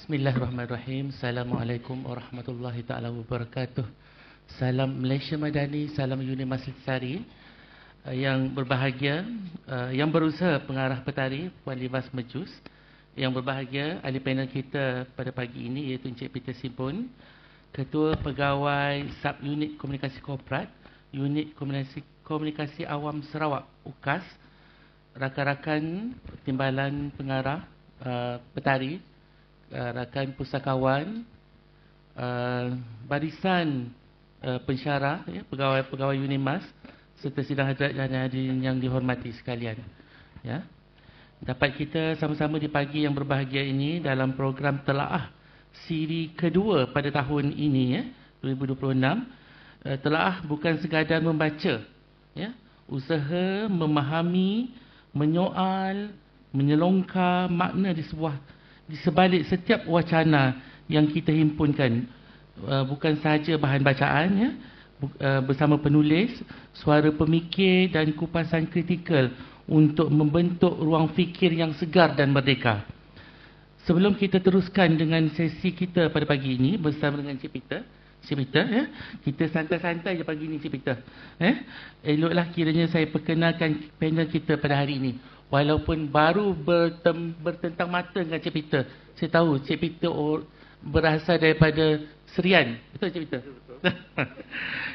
Bismillahirrahmanirrahim. Assalamualaikum warahmatullahi taala wabarakatuh. Salam Malaysia Madani, salam Uni Masjid Sari. Yang berbahagia, yang berusaha pengarah petari Puan Livas Mejus. Yang berbahagia ahli panel kita pada pagi ini iaitu Encik Peter Simpon, Ketua Pegawai Sub-Unit Komunikasi Korporat, Unit Komunikasi Awam Sarawak UKAS, rakan-rakan Timbalan Pengarah Petari, rakan pusakawan, barisan pensyarah, pegawai-pegawai UNIMAS serta sidang hadirat dan hadirin yang dihormati sekalian. Ya. Dapat kita sama-sama di pagi yang berbahagia ini dalam program telaah siri kedua pada tahun ini, 2026. Telaah bukan sekadar membaca, ya, usaha memahami, menyoal, menyelongkar makna di sebalik setiap wacana yang kita himpunkan. Bukan sahaja bahan bacaan, ya, bersama penulis, suara pemikir dan kupasan kritikal untuk membentuk ruang fikir yang segar dan merdeka. Sebelum kita teruskan dengan sesi kita pada pagi ini bersama dengan Cik Peter, ya, kita santai-santai je pagi ini, Cik Peter. Eloklah kiranya saya perkenalkan panel kita pada hari ini. Walaupun baru bertentang mata dengan Cik Peter. Saya tahu Cik Peter berasal daripada Serian. Betul Cik Peter?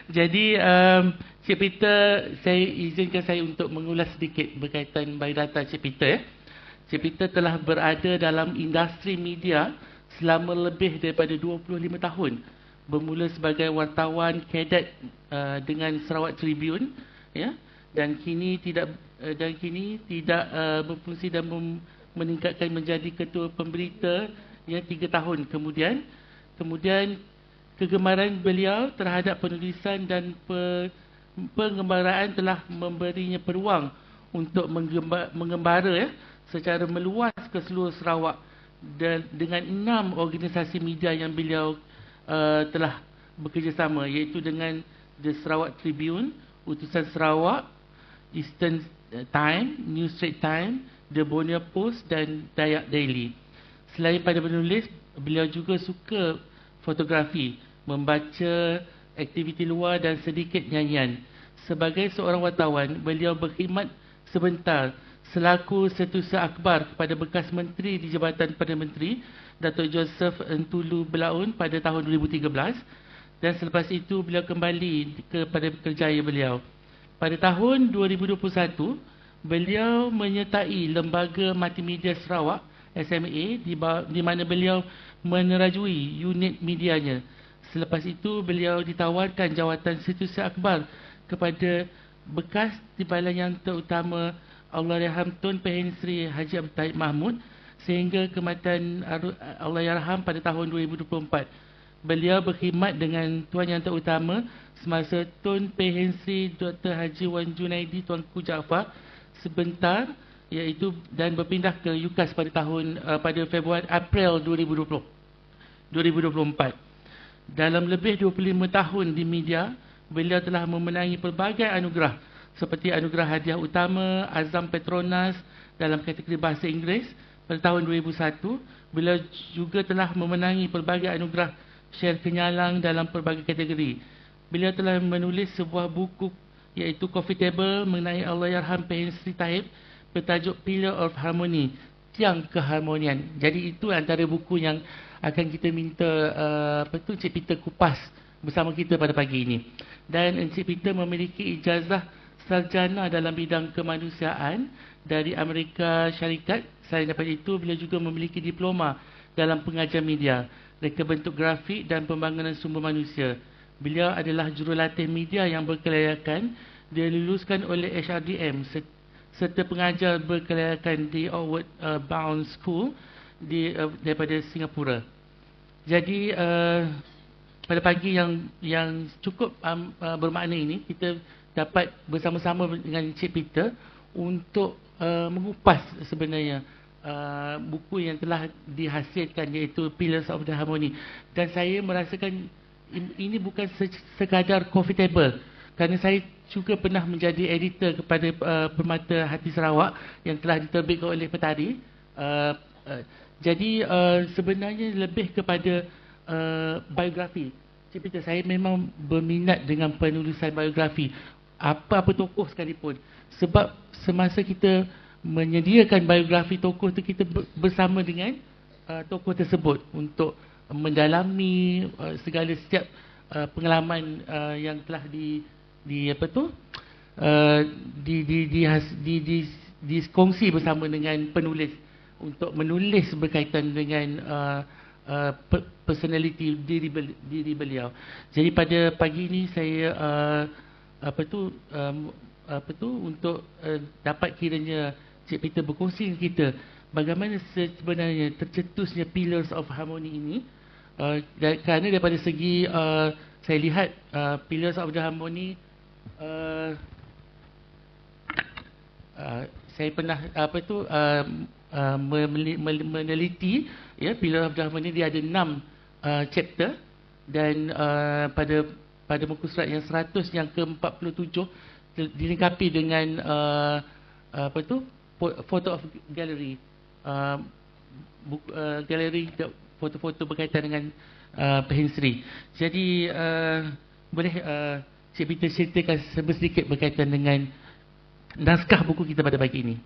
Jadi Cik Peter, saya izinkan saya untuk mengulas sedikit berkaitan biodata Cik Peter. Cik Peter telah berada dalam industri media selama lebih daripada 25 tahun. Bermula sebagai wartawan kadet dengan Sarawak Tribune, ya, dan kini tidak berfungsi dan meningkatkan menjadi ketua pemberita, ya, 3 tahun kemudian. Kemudian kegemaran beliau terhadap penulisan dan pengembaraan telah memberinya peluang untuk mengembara, ya, secara meluas ke seluruh Sarawak dan dengan 6 organisasi media yang beliau telah bekerjasama, iaitu dengan The Sarawak Tribune, Utusan Sarawak, Eastern Time, New Straits Time, The Borneo Post dan Dayak Daily. Selain pada menulis, beliau juga suka fotografi, membaca, aktiviti luar dan sedikit nyanyian. Sebagai seorang wartawan, beliau berkhidmat sebentar selaku Setiausaha Akhbar kepada bekas Menteri di Jabatan Perdana Menteri Datuk Joseph Ntulu Belaun pada tahun 2013, dan selepas itu beliau kembali kepada kerjaya beliau. Pada tahun 2021, beliau menyertai Lembaga Multimedia Sarawak SMA di mana beliau menerajui unit medianya. Selepas itu beliau ditawarkan jawatan Setiausaha Akhbar kepada bekas Timbalan yang terutama Allahyarham Tun Pehin Sri Haji Abdul Tahib Mahmud sehingga kematian Allahyarham pada tahun 2024. Beliau berkhidmat dengan Tuan Yang Terutama semasa Tun Pehin Sri Dr. Haji Wan Junaidi Tuanku Jaafar sebentar, iaitu, dan berpindah ke UKAS pada April 2024. Dalam lebih 25 tahun di media, beliau telah memenangi pelbagai anugerah seperti Anugerah Hadiah Utama Azam Petronas dalam kategori Bahasa Inggeris pada tahun 2001. Beliau juga telah memenangi pelbagai anugerah Syar Kenyalang dalam pelbagai kategori. Beliau telah menulis sebuah buku iaitu Coffee Table mengenai Allahyarham Pehin Sri Tahib bertajuk Pillar of Harmony, Tiang Keharmonian. Jadi itu antara buku yang akan kita minta Encik Peter kupas bersama kita pada pagi ini. Dan Encik Peter memiliki ijazah sarjana dalam bidang kemanusiaan dari Amerika Syarikat. Selain daripada itu, beliau juga memiliki diploma dalam pengajar media, reka bentuk grafik dan pembangunan sumber manusia. Beliau adalah jurulatih media yang berkelayakan, diluluskan oleh HRDM serta pengajar berkelayakan di Outward Bound School daripada Singapura. Jadi pada pagi yang cukup bermakna ini, kita dapat bersama-sama dengan Encik Peter untuk mengupas sebenarnya buku yang telah dihasilkan, iaitu Pillars of the Harmony. Dan saya merasakan ini bukan sekadar coffee table, kerana saya juga pernah menjadi editor kepada Permata Hati Sarawak yang telah diterbitkan oleh Petari. Jadi sebenarnya lebih kepada biografi. Cik Peter, saya memang berminat dengan penulisan biografi, apa-apa tokoh sekalipun. Sebab semasa kita menyediakan biografi tokoh tu, kita bersama dengan tokoh tersebut untuk mendalami segala setiap pengalaman yang telah di apa tu dikongsi bersama dengan penulis untuk menulis berkaitan dengan personality diri beliau. Jadi pada pagi ini saya apa tu untuk dapat kiranya Cik Peter berkongsi dengan kita bagaimana sebenarnya tercetusnya Pillars of Harmony ini. Kerana daripada segi saya lihat Pillars of the Harmony, saya pernah meneliti ya, Pillars of the Harmony dia ada 6 chapter, dan pada muka surat yang 100 yang ke-47 dilengkapi dengan photo of gallery, galeri foto-foto berkaitan dengan Pehin Sri. Jadi boleh Cik Peter ceritakan sedikit berkaitan dengan naskah buku kita pada pagi ini.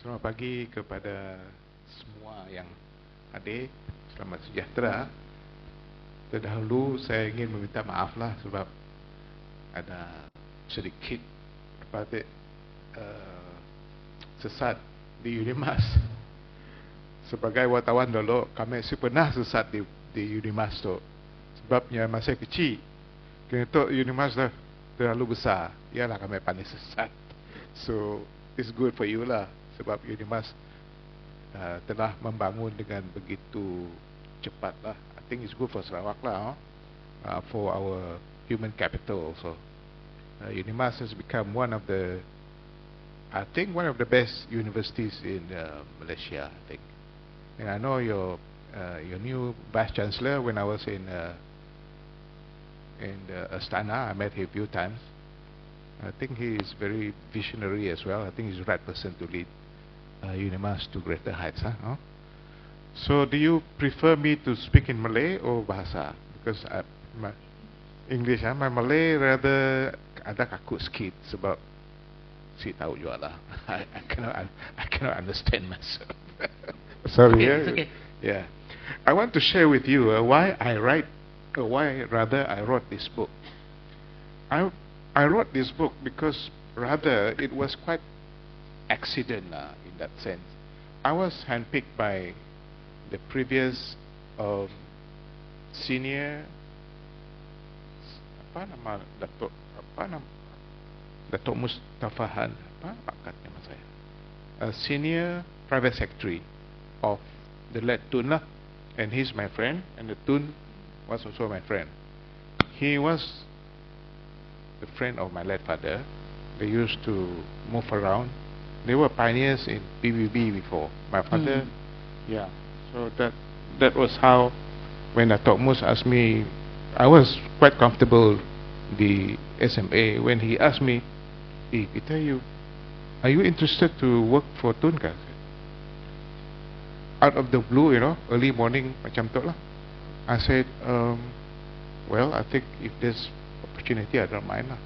Selamat pagi kepada semua yang hadir. Selamat sejahtera. Terdahulu saya ingin meminta maaf lah sebab ada sedikit sesat di Unimas. Sebagai wartawan dulu, kami pernah sesat di Unimas tu. Sebabnya masa kecil, kerana Unimas dah terlalu besar, ialah kami pandai sesat. So it's good for you lah, sebab Unimas telah membangun dengan begitu cepat lah. I think it's good for Sarawak lah, for our human capital also. Unimas has become one of the best universities in Malaysia, I think. And I know your new Vice Chancellor, when I was in Astana, I met him a few times. I think he is very visionary as well. I think he's the right person to lead Unimas to greater heights. So do you prefer me to speak in Malay or Bahasa? Because my English, my Malay rather ada kaku sikit sebab si tahu juga lah. I cannot understand myself. Sorry. Okay, it's okay. Yeah. I want to share with you why I wrote this book. I wrote this book because rather it was quite accident in that sense. I was handpicked by the previous senior Datuk Mustafahan, pangkatnya mas saya, senior private secretary of the late Tun lah, and he's my friend, and the Tun was also my friend. He was the friend of my late father. They used to move around. They were pioneers in PBB before my father. Yeah. So that was how, when Datuk Mus asked me, I was quite comfortable the SMA. When he asked me, Peter, are you interested to work for Tunka? Out of the blue, early morning, macam tu lah. I said, well, I think if there's opportunity, I don't mind lah.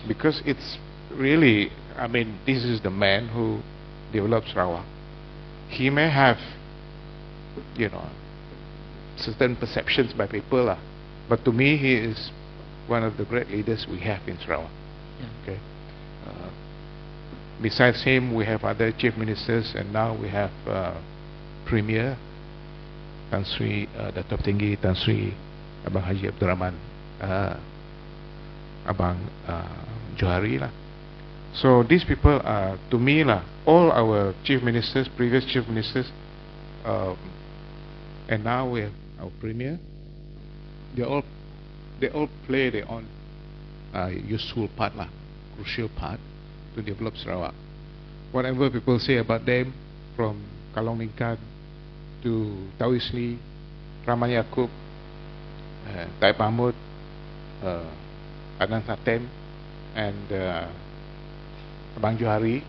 Because it's really, this is the man who developed Sarawak. He may have, certain perceptions by people lah, but to me, he is one of the great leaders we have in Sarawak. Yeah. Okay. Besides him, we have other chief ministers, and now we have Premier Tan Sri Datuk Tinggi Tan Sri Abang Haji Abdul Rahman Abang Johari lah. So these people are, to me lah, all our chief ministers, previous chief ministers, and now we have our Premier. They all play their own useful part lah, crucial part to develop Sarawak. Whatever people say about them, from Kalong Lingkad to Tawisli, Rahman Yaakob, Taib Mahmud, Adnan Satem, and Abang Johari.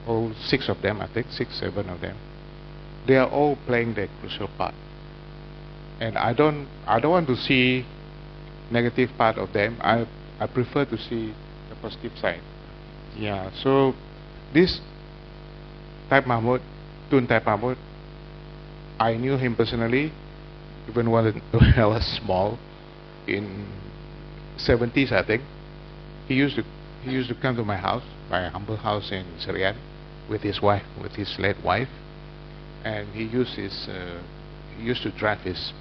All 6 of them, I think, 6, 7 of them. They are all playing their crucial part, and I don't want to see negative part of them. I prefer to see the positive side. Yeah. So this Taib Mahmud, Tun Taib Mahmud, I knew him personally, even when I was small, in 70s, I think. He used to come to my house, my humble house in Serian, with his wife, with his late wife, and he used to drive his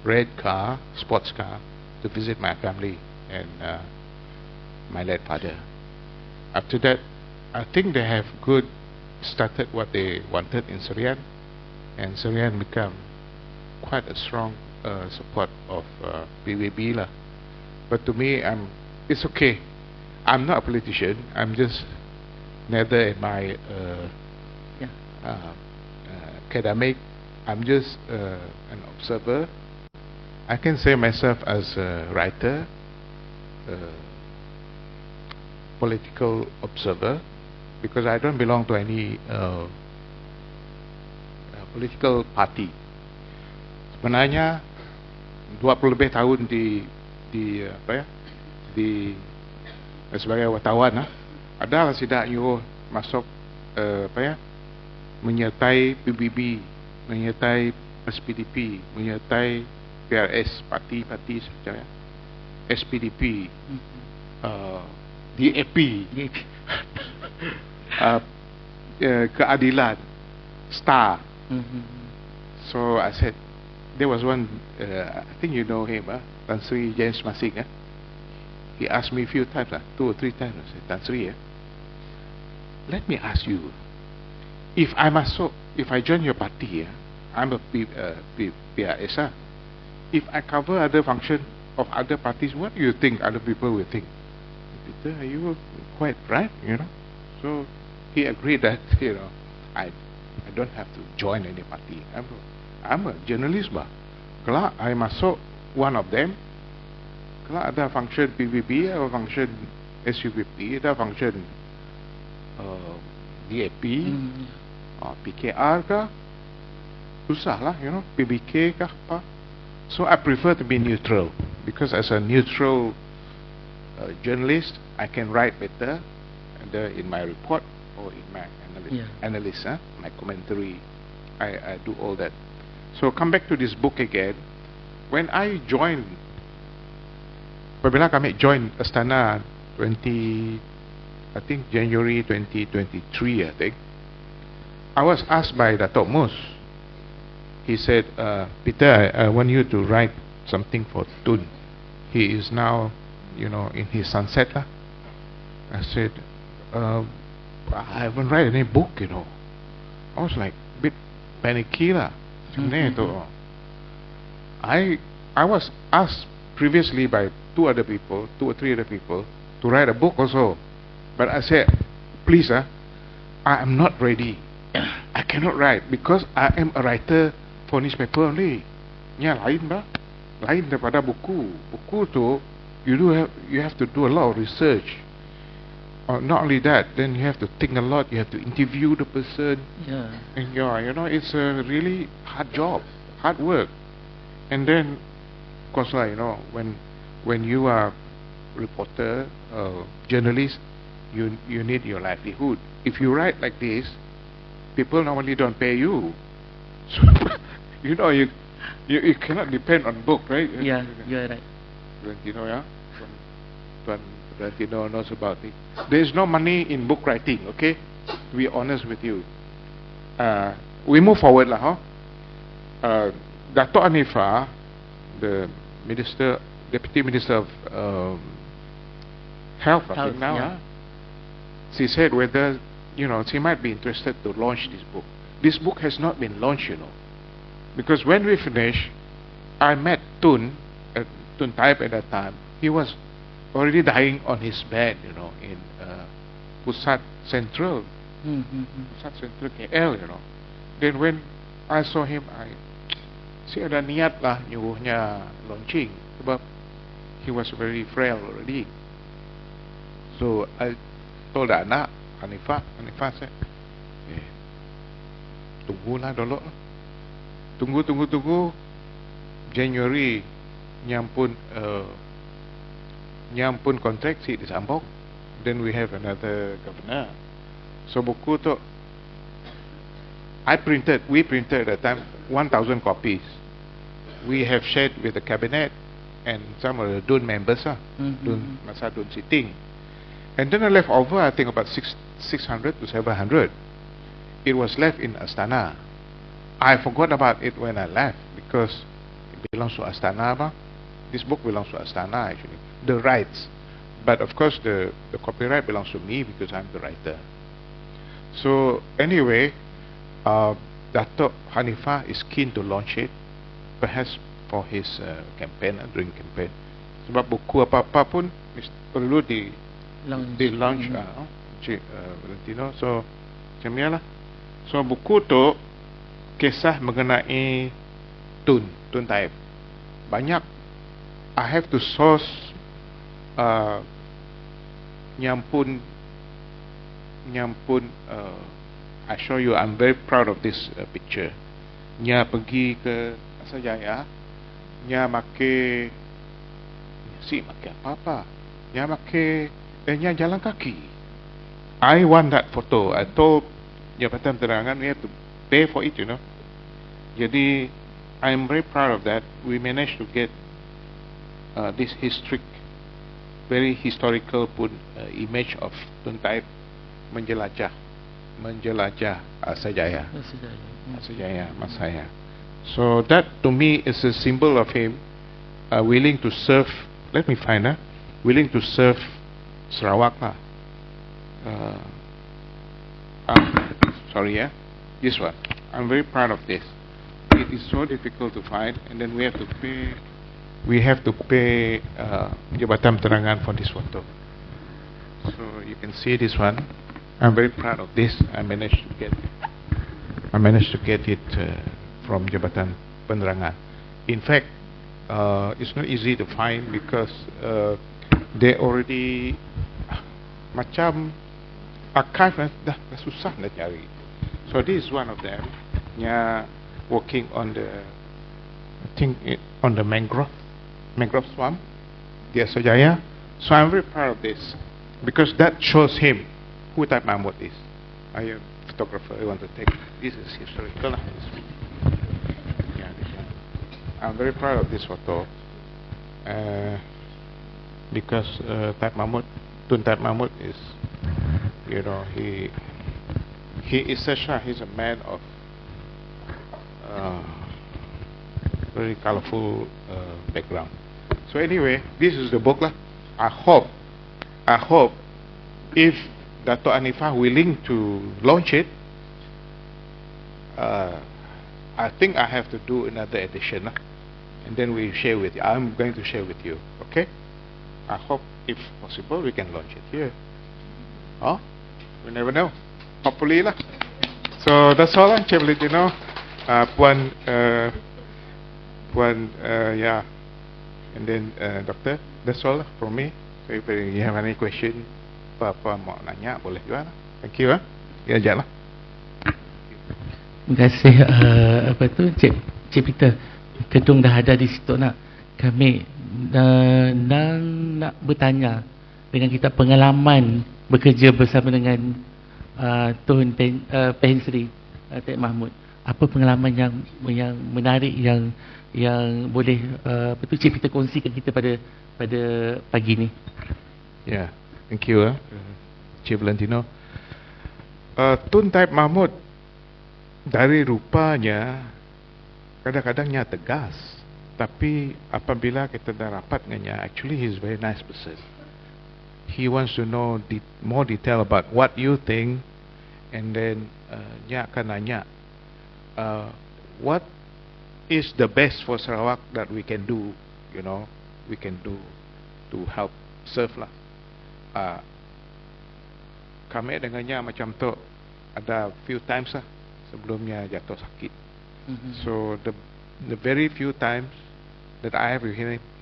red car, sports car, to visit my family and my late father. After that, I think they have started what they wanted in Serian, and Serian become quite a strong support of PBB lah. But to me, it's okay. I'm not a politician. I'm just neither am I academic. I'm just an observer. I can say myself as a writer, political observer, because I don't belong to any political party. Sebenarnya 20 lebih tahun di sebagai wartawan, adalah tidak nyuruh masuk menyertai PBB, menyertai SPDP, menyertai PRS, parti-parti saja, SPDP, DAP, keadilan, STAR. So I said, there was one, I think you know him, Tan Sri James Masing. He asked me a few times, 2 or 3 times. I said, Tan Sri, let me ask you, if I join your party, I'm a PRS. If I cover other function of other parties, what do you think other people will think? Peter, you were quite right, So he agreed that, I don't have to join any party. I'm a journalist, Kalau I masuk one of them, kalau ada function PBB, ada function SUPP, ada function DAP, PKR kah, susah lah, PBK kah, apa. So I prefer to be neutral, because as a neutral journalist, I can write better, either in my report or in my analysis, my commentary. I do all that. So come back to this book again. When I joined, apabila kami join Astana January 2023, I think, I was asked by Dato' Mus. He said, Peter, I want you to write something for Tun. He is now, in his sunset. I said, I haven't read any book, I was like a bit panicky lah. I was asked previously by 2 or 3 other people to write a book also, but I said, please, I am not ready. I cannot write because I am a writer for newspaper only. Lain daripada buku. Buku tu you have to do a lot of research. Not only that, then you have to think a lot. You have to interview the person. And it's a really hard job, hard work. And then, of course, when you are reporter, journalist, you need your livelihood. If you write like this, people normally don't pay you. So you cannot depend on book, right? Yeah, you're right. Valentino knows about it. There is no money in book writing, okay? To be honest with you. We move forward lah, Dato' Anifah, the Deputy Minister of Health, I think now, she said whether, she might be interested to launch this book. This book has not been launched, because when we finished, I met Tun Taib at that time. He was already dying on his bed, in Pusat Central, Pusat Central KL, Then when I saw him, si ada niat lah nyuruhnya launching, sebab he was very frail already. So I told the anak, Hanifah said, tunggulah dulu. Tunggu. January nyampun kontrak si disambung. Then we have another governor. So buku tu we printed at the time 1,000 copies. We have shared with the cabinet and some of the DUN members, masa DUN sitting. And then I left over, I think about 600 to 700. It was left in Astana. I forgot about it when I left because it belongs to Astana. This book belongs to Astana actually, the rights. But of course the copyright belongs to me because I'm the writer. So anyway, Dato' Hanifah is keen to launch it, perhaps for his campaign, during campaign. Sebab buku apa-apa pun perlu di launch Valentino. So macam lah. So buku tu kisah mengenai Tun Taib. Banyak. I have to source nyampun I show you, I'm very proud of this picture. Nya pergi ke Asajaya, nya make apa-apa. Nya jalan kaki. I want that photo. I told Jabatan Penerangan we have to pay for it, you know. Jadi I'm very proud of that. We managed to get this very historical pun image of Tun Taib menjelajah Asajaya Masaya. So that to me is a symbol of him willing to serve. Let me find willing to serve Sarawak lah. Sorry, this one. I'm very proud of this. It is so difficult to find, and then we have to pay. We have to pay Jabatan Penerangan for this photo. So you can see this one. I'm very proud of this. I managed to get it from Jabatan Penerangan. In fact, it's not easy to find because they already macam archive dah susah nak cari. So this is one of them. Working on the, I think on the mangrove swamp, the Asajaya. So I'm very proud of this because that shows him who Taib Mahmud is. I am a photographer. I want to take this is historical. This one. I'm very proud of this photo because Tun Taib Mahmud is, you know, he is he's a man of very colorful background. So anyway, this is the book lah. I hope if Dato' Hanifah willing to launch it, I think I have to do another edition lah, and then we share with you. I'm going to share with you. Okay? I hope if possible we can launch it here. Oh, we never know. Hopefully lah. So that's all lah, Cik Valentino. Puan, yeah, and then Doctor, that's all from me. So if you have any question, apa mau nanya boleh juga. Thank you. Diajak lah. Terima kasih Cik Peter. Ketua dah ada di situ nak. Kami nak bertanya dengan kita pengalaman bekerja bersama dengan Tun Pensri Taib Mahmud. Apa pengalaman yang menarik yang boleh Cik Peter kongsikan kita pada pagi ni? Yeah, thank you Cik Valentino. Tun Taib Mahmud dari rupanya kadang-kadangnya tegas, tapi apabila kita dah rapat dengannya, actually he's a very nice person. He wants to know more detail about what you think, and then nya akan nanya what is the best for Sarawak that we can do, you know, we can do to help serve lah. Kami dengannya macam tu ada few times lah sebelumnya jatuh sakit. So the very few times that I have with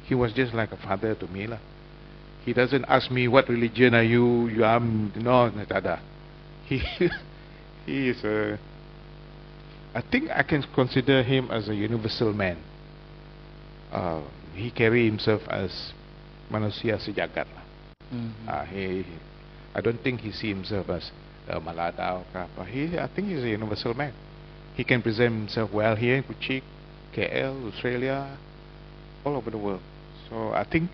he was just like a father to me lah. He doesn't ask me what religion are you no, tak ada. He he is a, I think I can consider him as a universal man. He carry himself as manusia sejagat lah. I don't think he see himself as Malada or apa. I think he's a universal man. He can present himself well here in Kuching, KL, Australia, all over the world. So I think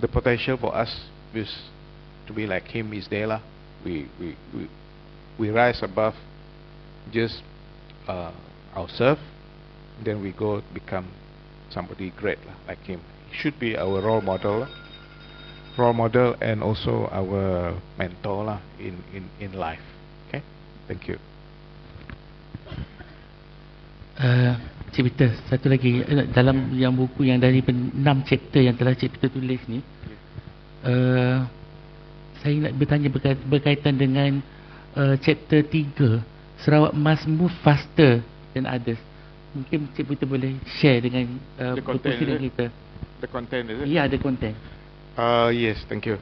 the potential for us is to be like him is there lah. We rise above just ourselves, then we go become somebody great lah, like him. He should be our role model lah. Role model and also our mentor lah in life. Okay, thank you. Cik Peter, satu lagi dalam yang buku yang dari 6 chapter yang telah Cik Peter tulis ni, saya nak bertanya berkaitan dengan chapter 3, Sarawak must move faster than others. Mungkin Cik Peter boleh share dengan buku dengan kita. The content is it? Ya, the content. Yes, thank you,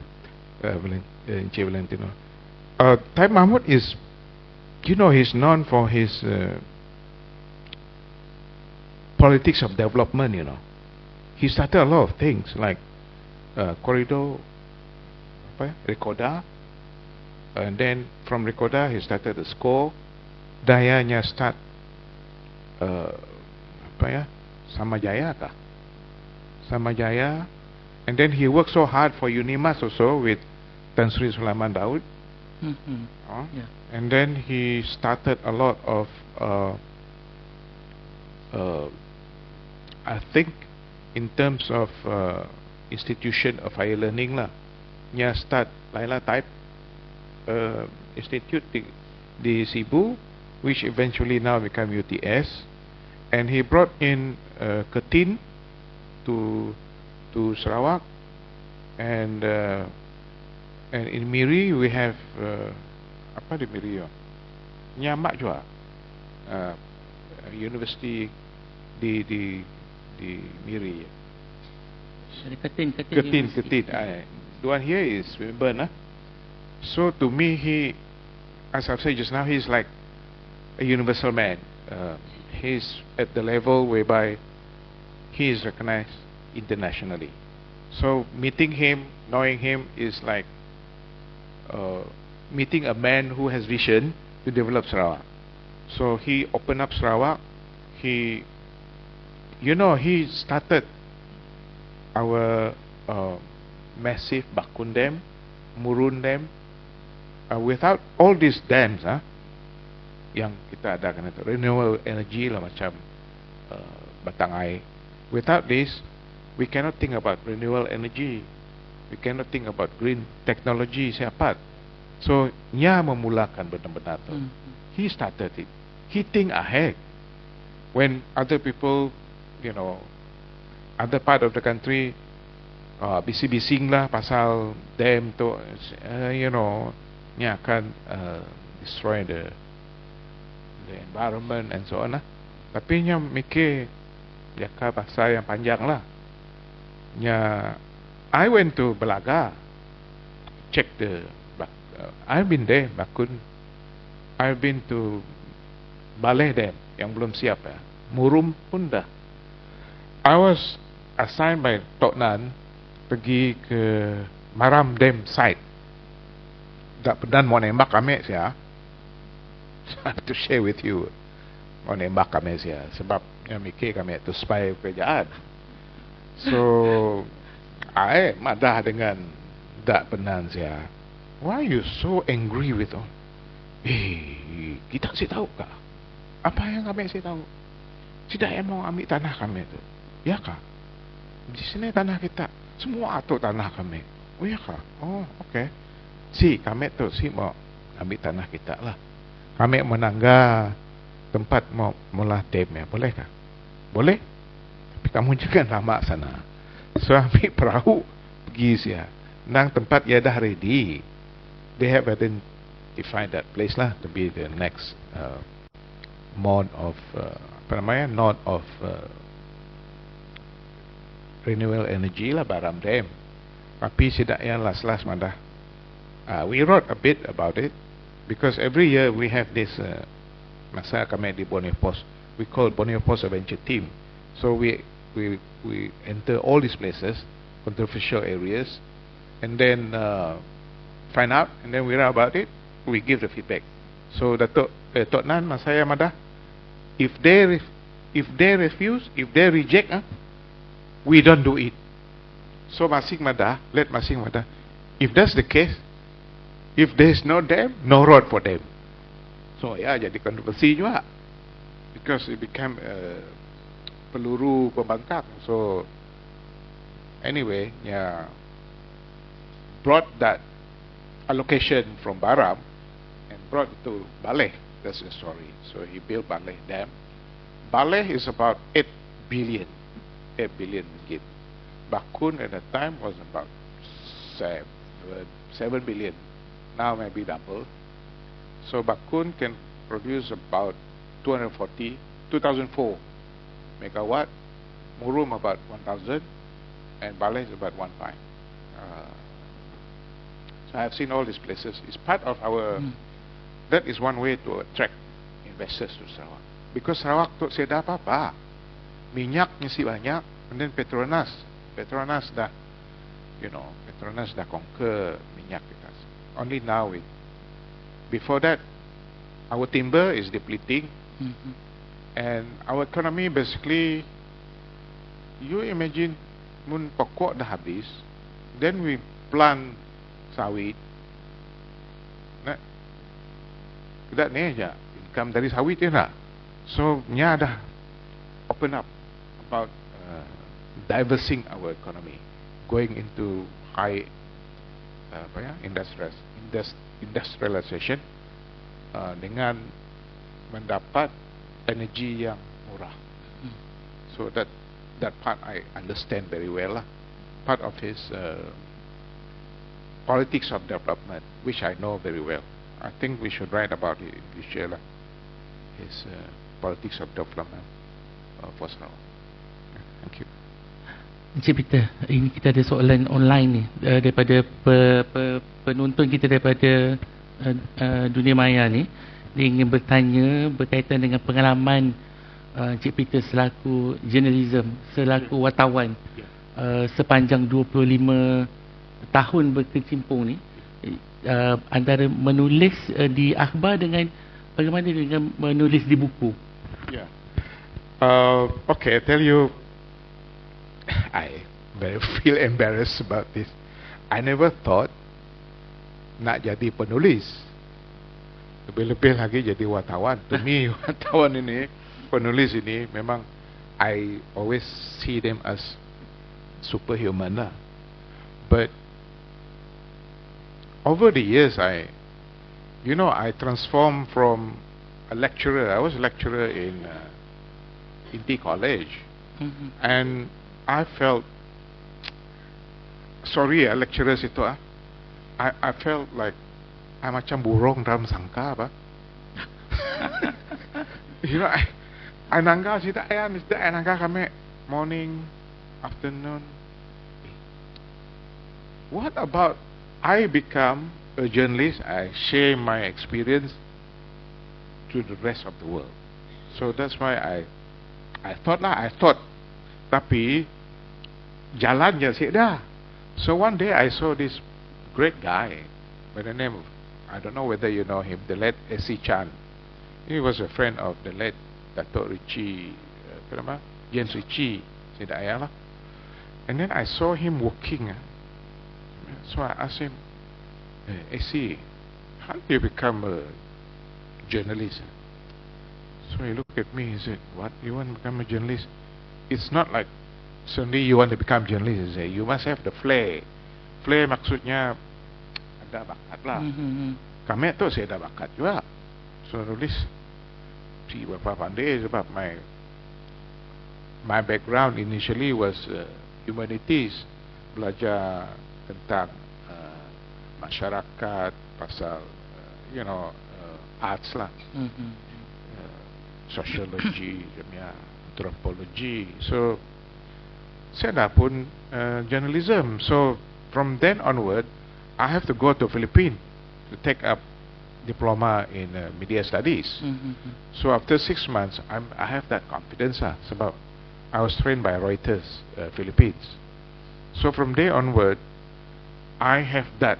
Encik Valentino. Taib Mahmud is, he's known for his politics of development. He started a lot of things like corridor, Rekoda, and then from Rekoda he started the school. Dayanya start Samajaya kah? Samajaya. And then he worked so hard for Unimas also with Tan Sri Sulaiman Daud. Yeah. And then he started a lot of, I think, in terms of institution of higher learning lah. Nya start Laila Type Institute di Sibu, which eventually now become UTS. And he brought in Ketin to Sarawak, and in Miri we have apa di Miri ya? Nyamak juga university di Miri. Ketin. The one here is Swinburne. So to me, he, as I've said just now, he's like a universal man. He's at the level whereby he is recognized internationally. So meeting him, knowing him is like meeting a man who has vision to develop Sarawak. So he opened up Sarawak. He started our massive Bakun Dam, Murun Dam. Without all these dams, yang kita adakan itu renewable energy lah, macam batang air. Without this, we cannot think about renewable energy. We cannot think about green technology. Siapa? So, nya memulakan benar-benar tu. He started it. He think ahead. When other people, other part of the country, bising-bising lah pasal dam tu, nya akan destroy the environment and so on lah. Tapi nya mikir jangka masa yang panjang lah. I went to Belaga, check I've been there, Bakun. I've been to Baleh Dam yang belum siap ya. Murum pun dah. I was assigned by Tok Nan pergi ke Maram Dam site. Tak pernah mau nembak kami saya. I have to share with you. Mau nembak kami saya sebab yang mikir kami itu spy kerajaan. So, I madah dengan tak pernah saya. Why are you so angry with all? Kita sih tahu kah? Apa yang kami sih tahu? Tidak mau ambil tanah kami itu. Ya kah? Di sini tanah kita. Semua atuk tanah kami. Oh ya kah? Oh, okay. Si kami tu mau ambil tanah kita lah. Kami menangga tempat mau mula dam ya. Boleh kah? Boleh. Tapi kamu jangan lama sana. So ambil perahu pergi sia. Nang tempat ia dah ready. They have identified that place lah to be the next node of renewable energy lah Baram Dam. Tapi sidak yang last madah. We wrote a bit about it because every year we have this masa kami di Borneo Post. We call Borneo Post Adventure Team. So we enter all these places, controversial areas, and then find out, and then we write about it. We give the feedback. So Datuk Nan Masaya Madah, if they refuse, if they reject, we don't do it. So Masing Madah, let Masing Madah. If that's the case, if there is no dam, no road for them. So ya jadi kontroversi juga, because it became peluru pembangkang. So anyway, yeah, brought that allocation from Baram and brought it to Baleh. That's the story. So he built Baleh Dam. Baleh is about 8 billion ringgit. Bakun at the time was about 7 billion. Now maybe double. So Bakun can produce about 2004 megawatt, Murum about 1,000, and Baleh is about 1.5. So I have seen all these places. It's part of our. That is one way to attract investors to Sarawak. Because Sarawak tu seda apa-apa, minyak mesti banyak, and then Petronas dah, Petronas dah conquer minyak kita. Only now before that, our timber is depleting, and our economy basically, you imagine, mun pokok dah habis, then we plant sawit, tidak ni aja, income dari sawit je lah. So, nya dah open up about diversing our economy, going into high industrialization dengan mendapat energi yang murah. So that part I understand very well lah. Part of his politics of development, which I know very well. I think we should write about it in future lah. His politics of development for Sarawak. Thank you. Encik Peter, ini kita ada soalan online ni daripada penonton kita daripada dunia maya ni. Dia ingin bertanya berkaitan dengan pengalaman Encik Peter selaku journalism, selaku wartawan sepanjang 25 tahun berkecimpung ni, antara menulis di akhbar dengan bagaimana dengan menulis di buku. Okay, I tell you, I feel embarrassed about this. I never thought nak jadi penulis, lebih-lebih lagi jadi wartawan. To me, wartawan ini, penulis ini, memang I always see them as superhuman lah. But over the years, I transformed from a lecturer. I was a lecturer in T College, and I felt sorry, lecturers itu I felt like I macam burung dalam sangka apa. I nangka sih tak ya, mesti I nangka kami morning, afternoon. What about I become a journalist? I share my experience to the rest of the world. So that's why I thought, tapi jalan je sih dah. So one day I saw this great guy by the name of, I don't know whether you know him, the late S.C. Chan. He was a friend of the late Dato' Richie, James Ritchie, tidak ayah lah. And then I saw him working. So I asked him, S.C., how do you become a journalist? So he looked at me, he said, what, you want to become a journalist? It's not like suddenly you want to become a journalist. He said, you must have the flair. Flair maksudnya ada bakat lah. Kami tu saya ada bakat juga. So nulis si berapa pandai sebab my background initially was humanities, belajar tentang masyarakat, pasal arts lah, sociology, anthropology. So saya dah pun journalism. So from then onward, I have to go to Philippines to take up diploma in media studies. So after 6 months, I have that confidence sebab I was trained by Reuters Philippines. So from there onward, I have that,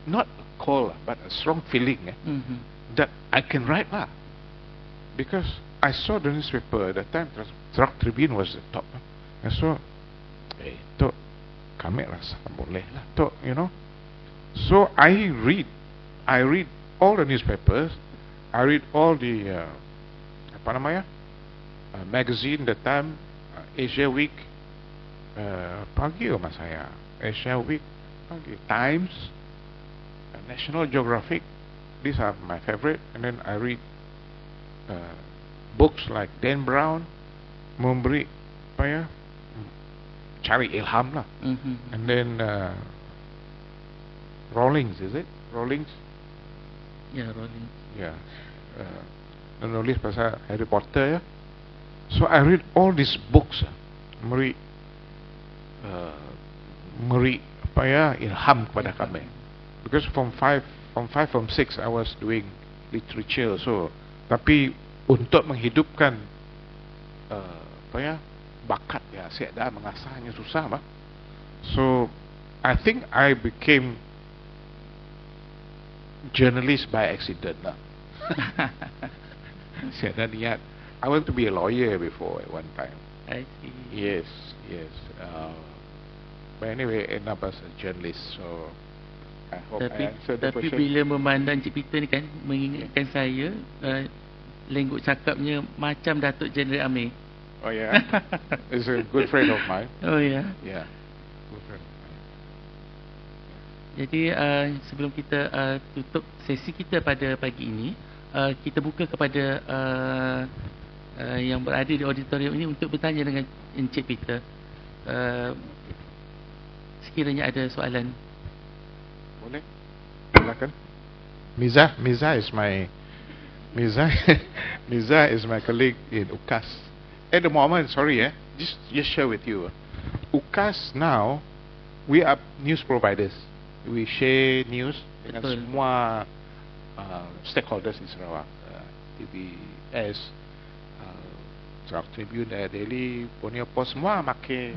not a call, but a strong feeling that I can write because I saw the newspaper at that time. Sarawak Tribune was the top. I saw, Tok, kami rasa boleh lah, Tok, you know. So I read all the newspapers. I read all the magazine that time, Asia Week, pagi mas saya, Asia Week, pagi, Times, National Geographic. These are my favorite. And then I read books like Dan Brown, memberi cari ilham lah. And then Rawlings, is it? Rawlings? Yeah, Rawlings. Yeah. Nulis pasal Harry Potter ya. So I read all these books, memberi ilham kepada kami. Because from 6 I was doing literature. So tapi untuk menghidupkan bakat ya, saya dah mengasahnya susah bah. So I think I became journalist by accident lah. Saya dah niat, I want to be a lawyer before at one time. I see. Yes. But anyway, end up as a journalist. So I hope I answered the Tapi question. bila memandang Cik Peter ni kan, mengingatkan saya lengguk cakapnya macam Datuk Jeneral Amir. Oh yeah, he's a good friend of mine. Oh ya. Yeah, good friend of mine. Jadi sebelum kita tutup sesi kita pada pagi ini, kita buka kepada yang berada di auditorium ini untuk bertanya dengan Encik Peter. Sekiranya ada soalan. Boleh? Silakan. Miza is my colleague in UKAS. At the moment, sorry, just share with you. UKAS now, we are news providers. We share news dengan semua stakeholders di Sarawak, TVS, Sarawak Tribune, Daily, Borneo Post, semua pakai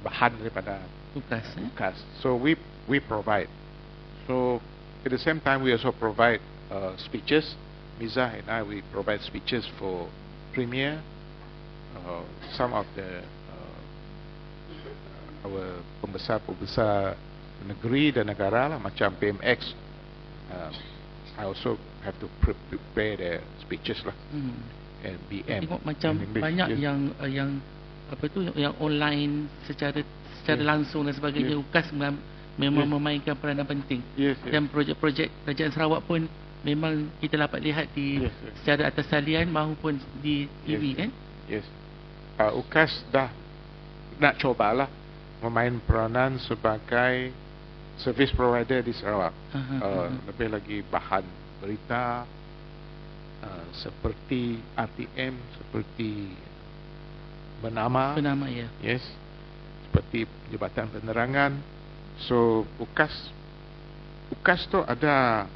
bahan daripada UKAS. So we provide. So at the same time, we also provide speeches. Miza and I, we provide speeches for Premier, some of the our pembesar negeri dan negara lah, macam PMX. I also have to prepare the speeches lah. And BM. Tengok macam banyak yang apa tu, yang online secara langsung dan sebagainya. UKAS memang memainkan peranan penting. Dan projek-projek Kerajaan Sarawak pun memang kita dapat lihat di secara atas talian maupun di TV kan. UKAS dah nak cobalah memain peranan sebagai service provider di Sarawak. Lebih lagi bahan berita seperti RTM, seperti Bernama ya. Yes. Seperti Jabatan Penerangan. So UKAS tu ada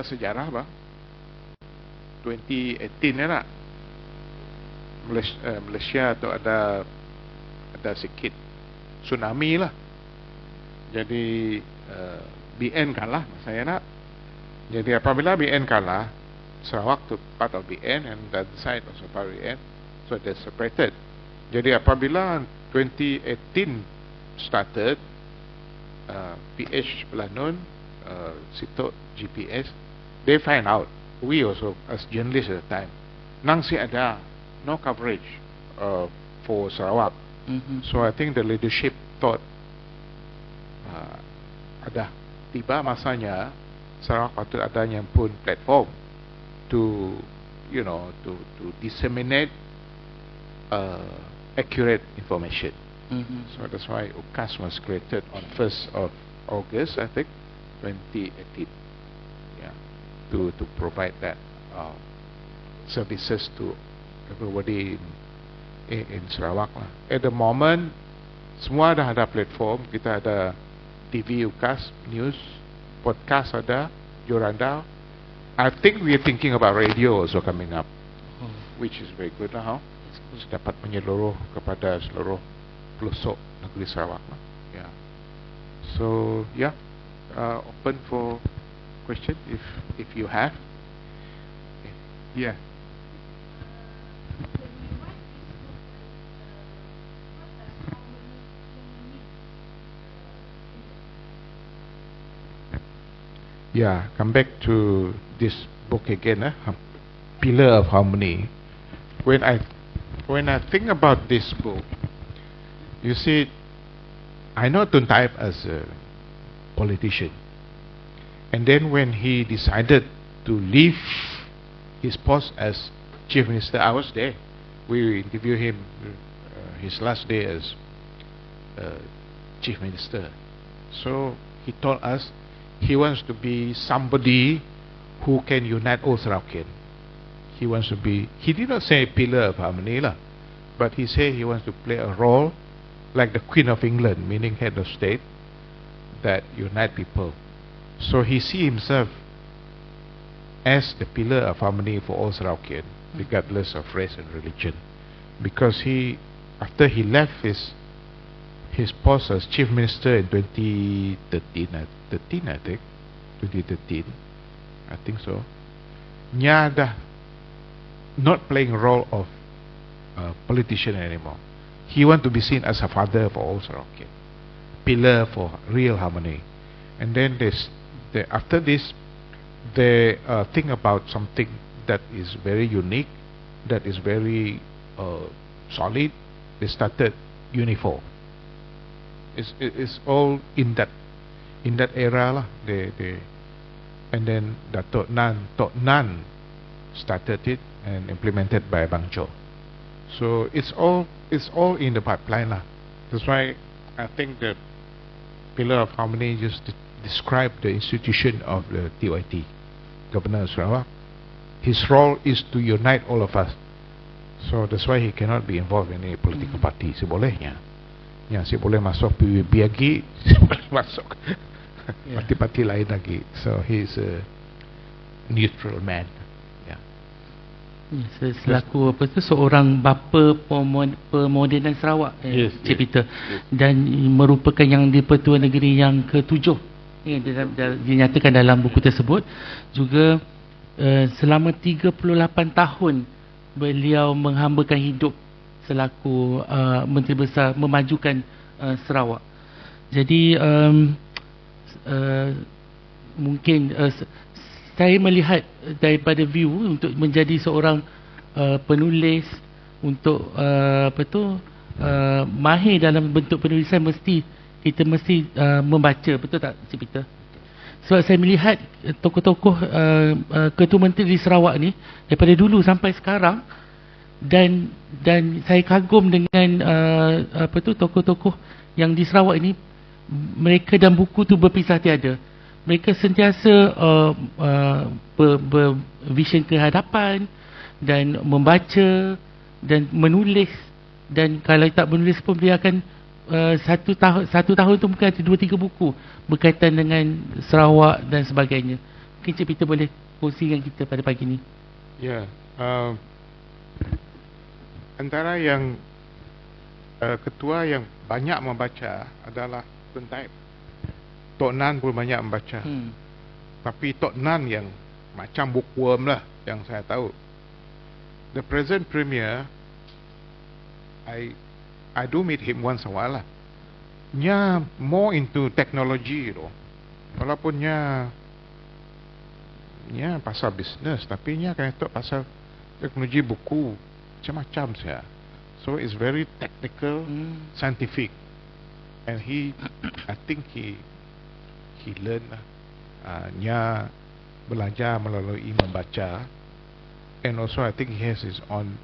sejarah bah. 2018 ni lah. Malaysia tu ada sikit tsunami lah. Jadi BN kalah saya nak. Jadi apabila BN kalah, Sarawak tu part of BN and the other side also part of BN, so they separated. Jadi apabila 2018 started, PH Pelanun, Sitok GPS, they find out. We also as journalists at the time, nang si ada no coverage for Sarawak. So I think the leadership thought ada tiba masanya Sarawak patut adanya pun platform to disseminate accurate information. So that's why UKAS was created on 1st of August, I think, 2018. Yeah, to provide that services to everybody in Sarawak lah. At the moment, semua dah ada platform. Kita ada TV UKAS, news, podcast ada, Joranda. I think we are thinking about radio also coming up, which is very good lah. Dapat menyeluruh kepada seluruh pelosok negeri Sarawak lah. Yeah. So yeah, open for question if you have. Yeah. Yeah, come back to this book again, Pillar of Harmony. When I think about this book, you see, I know Tun Taib as a politician, and then when he decided to leave his post as Chief Minister, I was there. We interviewed him his last day as Chief Minister. So he told us he wants to be somebody who can unite all Sarawakian. He wants to be, he did not say pillar of harmony lah, but he said he wants to play a role like the Queen of England, meaning head of state, that unite people. So he see himself as the pillar of harmony for all Sarawakian, regardless of race and religion. Because he, after he left his post as Chief Minister in 2013, I think, 2013, I think so. Nya dah not playing a role of politician anymore. He want to be seen as a father for all Sarawakian, pillar for real harmony. And then after this, they think about something that is very unique, that is very solid. They started Unifor. It's all in that era lah. And then Datuk Nan started it and implemented by Bang Cho. So it's all in the pipeline lah. That's why I think the Pillar of Harmony just describe the institution of the TYT, Governor of Sarawak. His role is to unite all of us. So that's why he cannot be involved in any political party. Sebolehnya. Ya, si boleh masuk PBB lagi, si boleh masuk parti-parti lain lagi. So he's a neutral man. Selaku apa tu, seorang bapa pemodenan Sarawak, Cik Peter, dan merupakan yang di-Pertua Negeri yang ke-7 dinyatakan dalam buku tersebut. Juga selama 38 tahun beliau menghambakan hidup selaku Menteri Besar memajukan Sarawak. Jadi mungkin saya melihat daripada view untuk menjadi seorang penulis, untuk mahir dalam bentuk penulisan, kita mesti membaca, betul tak Cik Peter? Sebab saya melihat tokoh-tokoh Ketua Menteri di Sarawak ni daripada dulu sampai sekarang, dan saya kagum dengan tokoh-tokoh yang di Sarawak ini, mereka dan buku tu berpisah tiada. Mereka sentiasa bervision ke hadapan dan membaca dan menulis, dan kalau tak menulis pun dia akan satu tahun tu mungkin ada 2-3 buku berkaitan dengan Sarawak dan sebagainya. Mungkin Cik Peter boleh kongsi dengan kita pada pagi ni. Ya, antara yang ketua yang banyak membaca adalah Tun Taib. Tok Nan pun banyak membaca. Tapi Tok Nan yang macam bookworm lah yang saya tahu. The present premier, I do meet him once a while lah. Nya more into technology tu. Walaupun nya pasal business, tapi nya kan tok pasal teknologi buku macam-macam saya. So it's very technical, scientific. And I think he learn nya belajar melalui membaca, and also I think he has his own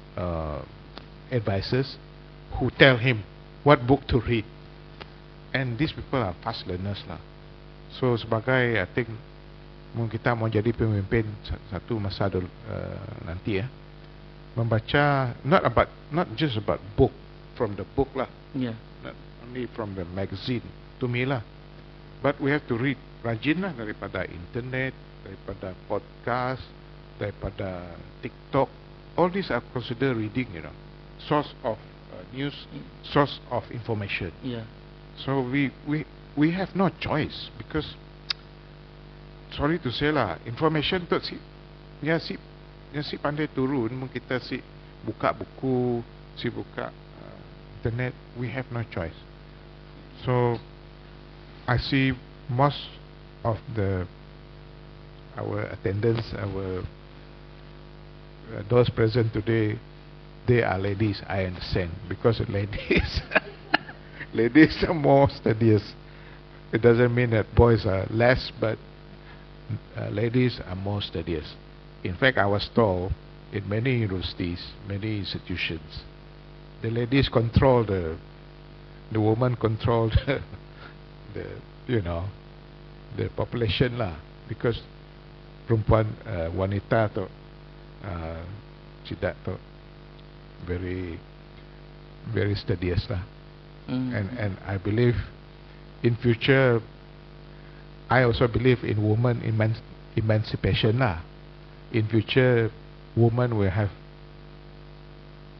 advisors who tell him what book to read, and these people are fast learners lah. So sebagai, I think kita mau jadi pemimpin satu masa nanti membaca not just about book from the book lah, not only from the magazine to me lah, but we have to read rajin lah daripada internet, daripada podcast, daripada TikTok. All these are considered reading, source of news, source of information. So we have no choice, because sorry to say lah, information tu si pandai turun, kita si buka buku, si buka internet, we have no choice. So I see most of our attendants, those present today, they are ladies. I understand, because ladies are more studious. It doesn't mean that boys are less, but ladies are more studious. In fact, I was told in many universities, many institutions, the ladies control the women control the population lah, because perempuan wanita tu tidak tu very studious lah. And I believe in future, I also believe in women emancipation lah. In future, women will have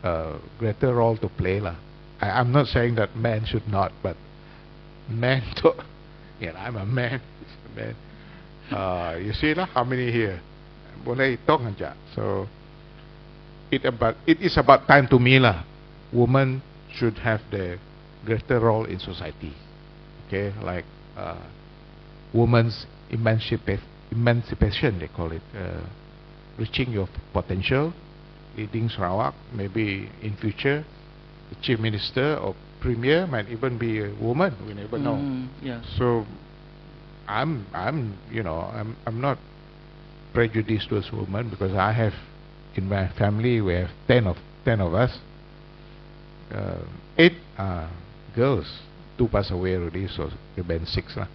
a greater role to play lah. I'm not saying that men should not, but men too. I'm a man. You see lah, how many here? Boleh hitung aja. So it is about time to me lah. Women should have the greater role in society. Okay, like women's emancipation, they call it. Reaching your potential, leading Sarawak. Maybe in future, the chief minister or premier might even be a woman. We never know. So I'm not prejudiced towards women, because I have in my family, we have 10 of us. 8 are girls. 2 passed away already, so remain 6 lah.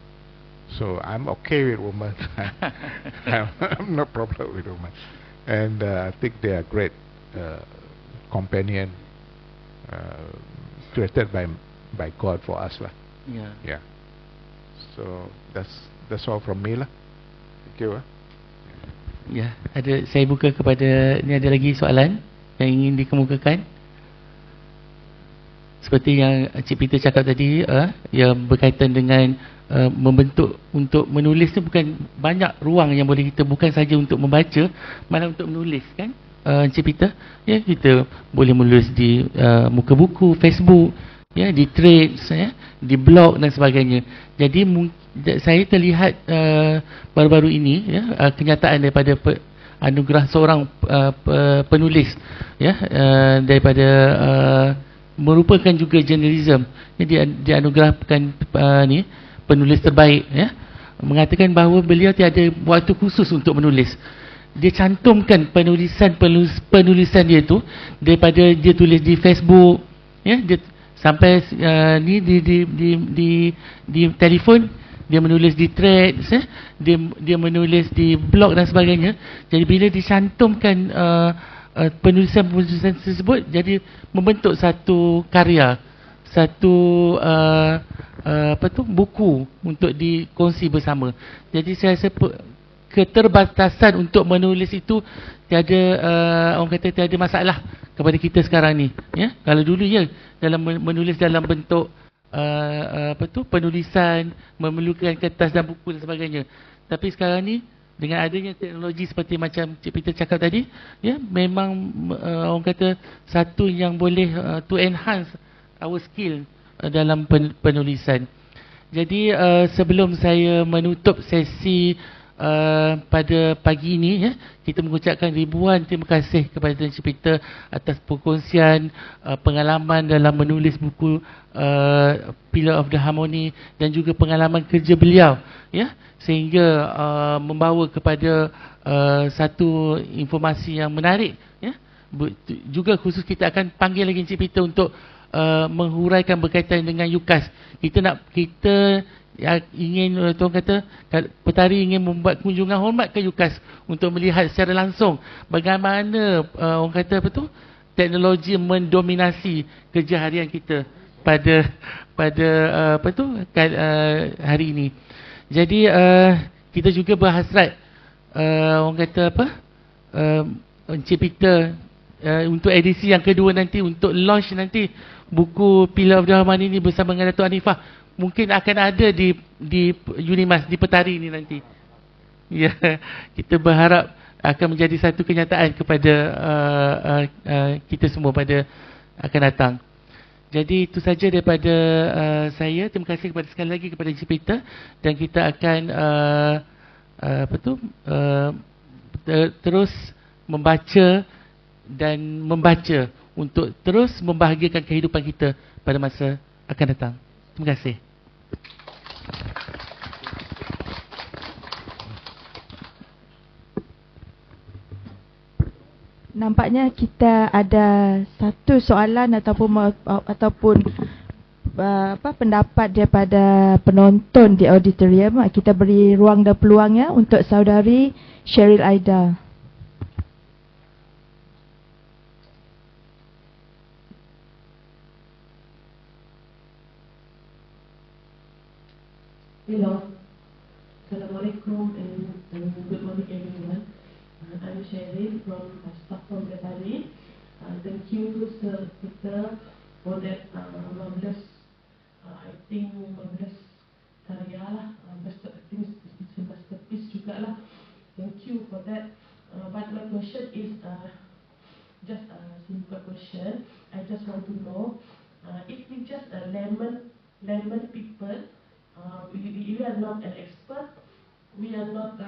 So I'm okay with women. I'm no problem with women, and I think they are great companion created by God for us lah. Yeah. So that's all from me lah. Thank you. Saya buka kepada, ni ada lagi soalan yang ingin dikemukakan. Seperti yang Cik Peter cakap tadi, yang berkaitan dengan membentuk untuk menulis tu, bukan banyak ruang yang boleh kita, bukan saja untuk membaca, malah untuk menulis kan, Cik Peter. Kita boleh menulis di muka buku, Facebook, di trades, di blog dan sebagainya. Jadi saya terlihat baru-baru ini kenyataan daripada anugerah seorang penulis, daripada merupakan juga journalism, dia dianugerahkan penulis terbaik, mengatakan bahawa beliau tiada waktu khusus untuk menulis. Dia cantumkan penulisan dia tu, daripada dia tulis di Facebook, dia sampai di telefon, dia menulis di threads, dia menulis di blog dan sebagainya. Jadi bila dicantumkan penulisan tersebut, jadi membentuk satu karya, satu buku untuk dikongsi bersama. Jadi saya rasa keterbatasan untuk menulis itu tiada, orang kata tiada masalah kepada kita sekarang ni. Kalau dulu dalam menulis dalam bentuk penulisan, memerlukan kertas dan buku dan sebagainya. Tapi sekarang ni dengan adanya teknologi seperti macam Cik Peter cakap tadi, memang orang kata satu yang boleh to enhance our skill dalam penulisan. Jadi sebelum saya menutup sesi pada pagi ini, kita mengucapkan ribuan terima kasih kepada Cik Peter atas perkongsian pengalaman dalam menulis buku Pillar of the Harmony, dan juga pengalaman kerja beliau, sehingga membawa kepada satu informasi yang menarik. Juga khusus kita akan panggil lagi Cik Peter untuk menghuraikan berkaitan dengan UCAS. Kita ingin, tuan kata, petari ingin membuat kunjungan hormat ke UCAS untuk melihat secara langsung bagaimana orang kata apa tu, teknologi mendominasi kerja harian kita pada hari ini. Jadi kita juga berhasrat orang kata apa, Encik Peter untuk edisi yang kedua nanti, untuk launch nanti buku Pillar of the Harmony ini bersama dengan Datuk Hanifah, mungkin akan ada di Unimas, di Petari ini nanti. Ya, kita berharap akan menjadi satu kenyataan kepada kita semua pada akan datang. Jadi itu saja daripada saya. Terima kasih kepada sekali lagi kepada Encik Peter, dan kita akan terus membaca dan membaca untuk terus membahagiakan kehidupan kita pada masa akan datang. Terima kasih. Nampaknya kita ada satu soalan ataupun pendapat daripada penonton di auditorium. Kita beri ruang dan peluangnya untuk saudari Cheryl Aida. Hello. Assalamualaikum and good morning everyone. I'm Cheryl from Stockholm, Italy. Thank you, Sir Peter, for that marvelous, I think marvelous karya lah. I think it's a masterpiece juga lah. Thank you for that. But my question is just a simple question. I just want to know if we just layman people. We are not an expert. We are not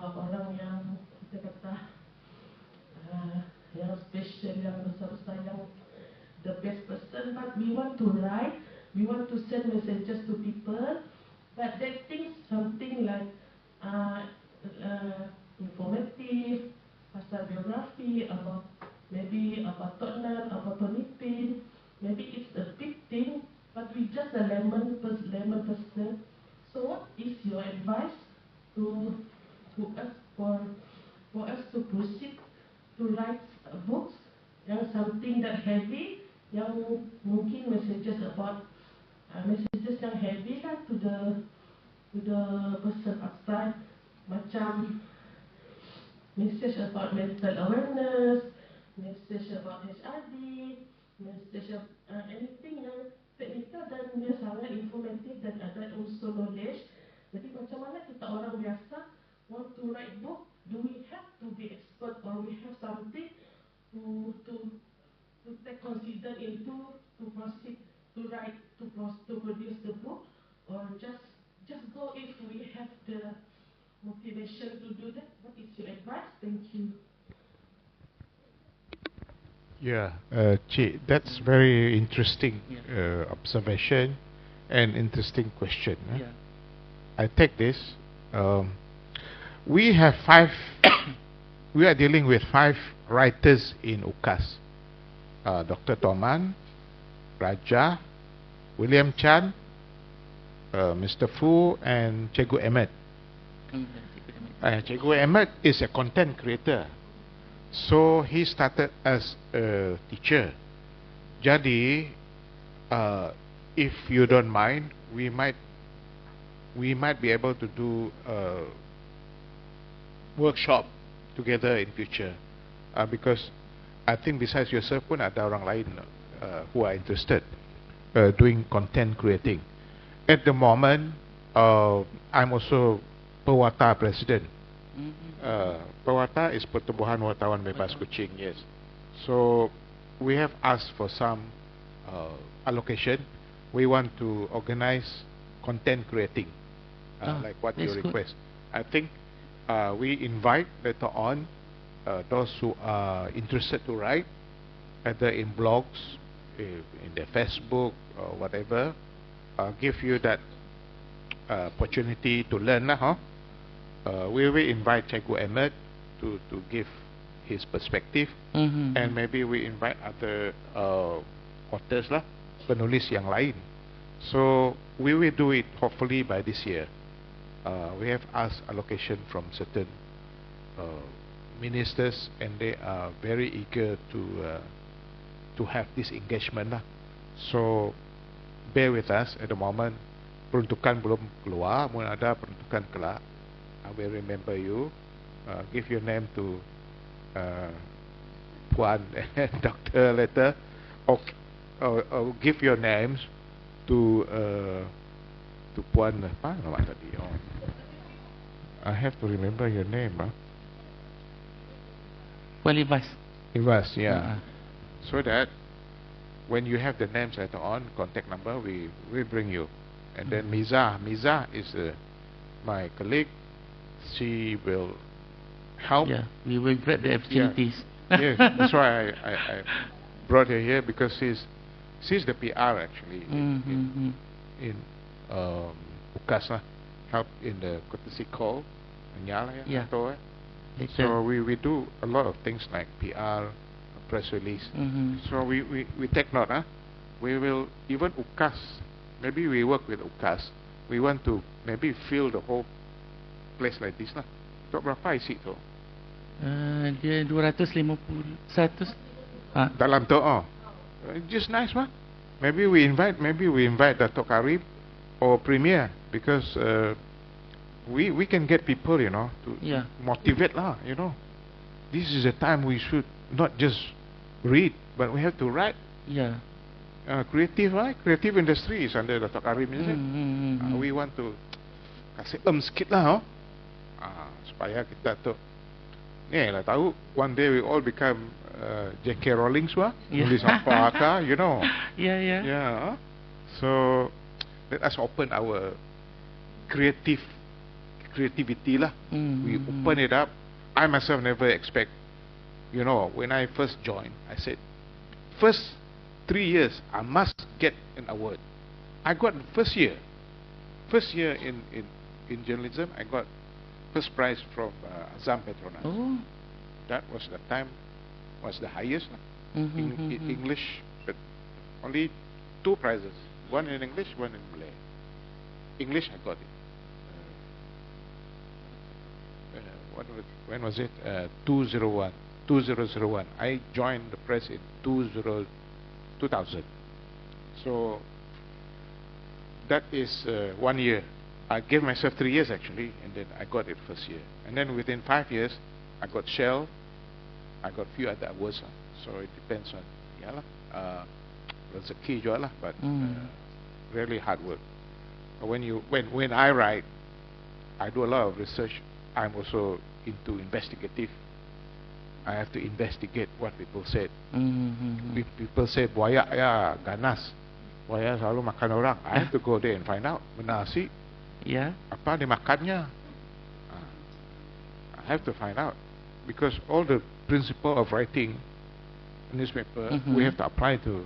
orang yang kita kata yang special, yang besar-besar, yang the best person. But we want to write. We want to send messages to people. But they think something like informative, pasal biografi, about maybe about Tottenham, about Tony Pin. Maybe it's a big thing. But we just a layman person. So what is your advice to us for us to proceed to write books yang something that heavy, yang mungkin messages about messages yang heavy lah to the person outside, macam message about mental awareness, message about HRD, message of anything yang teknikal dan dia sangat informatif dan ada unsur knowledge. Jadi macam mana kita orang biasa want to write book? Do we have to be expert, or we have something to take consider into to proceed to write to produce the book, or just go if we have the motivation to do that? What is your advice? Thank you. Yeah, Cik, that's very interesting observation and interesting question. Yeah. I take this. We have we are dealing with 5 writers in UCAS. Dr. Toman, Raja, William Chan, Mr. Fu, and Cikgu Ahmed. Cikgu Ahmed is a content creator. So he started as a teacher. Jadi, if you don't mind, we might be able to do a workshop together in future. Because I think besides yourself pun ada orang lain who are interested doing content creating. At the moment, I'm also Pewata President. Pewata is Pertubuhan Wartawan Bebas Kuching, yes. So we have asked for some allocation. We want to organize content creating, like what you request. Good. I think we invite later on those who are interested to write, either in blogs, in their Facebook or whatever. Give you that opportunity to learn, huh? We will invite Cikgu Ahmed to give his perspective, and maybe we invite other authors lah, penulis yang lain. So we will do it hopefully by this year. We have asked allocation from certain ministers, and they are very eager to have this engagement lah. So bear with us at the moment. Peruntukan belum keluar, mungkin ada peruntukan kelak. I will remember you. Give your name to Puan and Dr. later, or give your names to Puan. Apa nama tadi? Oh, I have to remember your name. Puan Livas. Livas, yeah. So that when you have the names later on, contact number, we bring you. And then Miza is my colleague. She will help. Yeah, we will grab the opportunities. Yes, that's why I brought her here, because she's the PR actually in UKAS lah, help in the courtesy call. Yeah. So we do a lot of things like PR, press release. So we take note. We will even UKAS. Maybe we work with UKAS. We want to maybe fill the whole place like this lah. Tok berapa isi tu? Dia 250 100. Dalam tu just nice mah. Maybe we invite Datuk Karib or Premier, because we can get people, you know, to motivate lah, you know. This is a time we should not just read, but we have to write. Yeah. Creative, right? Creative industry is under Datuk Karim, isn't it? We want to kasih sikit lah, supaya kita tu lah tahu one day we all become J.K. Rowling semua, nulis apa you know. Yeah. So let us open our creativity lah. We open it up. I myself never expect, you know, when I first joined, I said first 3 years I must get an award. I got first year in journalism, I got first prize from Azam Petronas. That was the time, was the highest in English, but only 2 prizes, one in English, one in Malay. English I got it. When was it? 2001. I joined the press in 2000. So that is 1 year. I gave myself 3 years actually, and then I got it first year. And then within 5 years, I got Shell. I got few other awards. So it depends on rezeki juga lah, but really hard work. When I write, I do a lot of research. I'm also into investigative. I have to investigate what people said. People say buaya ya ganas, buaya selalu makan orang. I have to go there and find out. Benar sih? Apa dimakannya? I have to find out, because all the principle of writing a newspaper, we have to apply to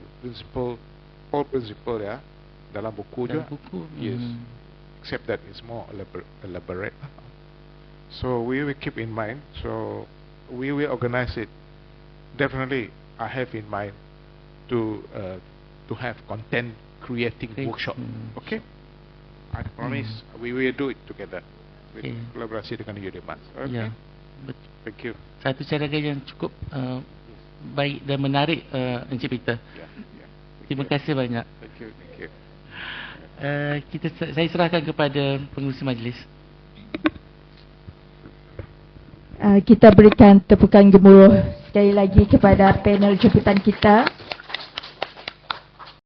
all principle ya dalam buku juga. Yes, except that it's more elaborate. So we will keep in mind. So we will organize it. Definitely, I have in mind to have content creating workshop. Okay, I promise we will do it together with kolaborasi dengan UDMAS. Okay. Thank you. Satu cara yang cukup baik dan menarik, Encik Peter. Terima kasih banyak. Thank you. Saya serahkan kepada pengurusi majlis. Kita berikan tepukan gemuruh sekali lagi kepada panel jemputan kita.